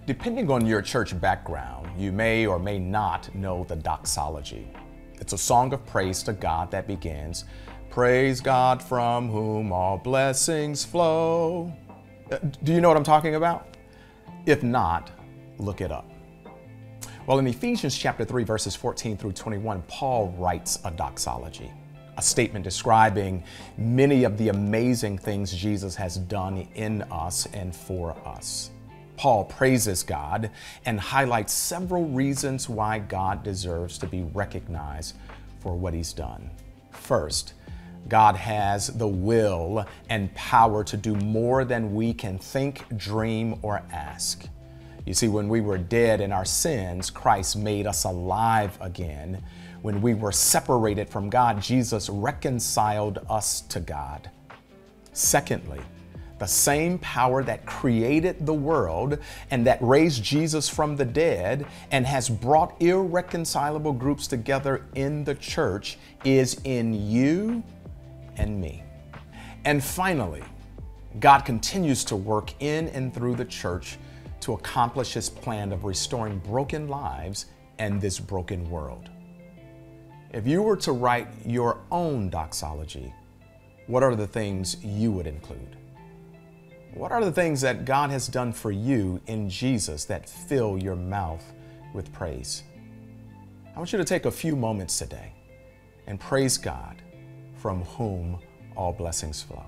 Depending on your church background, you may or may not know the doxology. It's a song of praise to God that begins, "Praise God from whom all blessings flow." Do you know what I'm talking about? If not, look it up. Well, in Ephesians chapter 3, verses 14 through 21, Paul writes a doxology, a statement describing many of the amazing things Jesus has done in us and for us. Paul praises God and highlights several reasons why God deserves to be recognized for what he's done. First, God has the will and power to do more than we can think, dream, or ask. You see, when we were dead in our sins, Christ made us alive again. When we were separated from God, Jesus reconciled us to God. Secondly, the same power that created the world and that raised Jesus from the dead and has brought irreconcilable groups together in the church is in you and me. And finally, God continues to work in and through the church to accomplish his plan of restoring broken lives and this broken world. If you were to write your own doxology, what are the things you would include? What are the things that God has done for you in Jesus that fill your mouth with praise? I want you to take a few moments today and praise God from whom all blessings flow.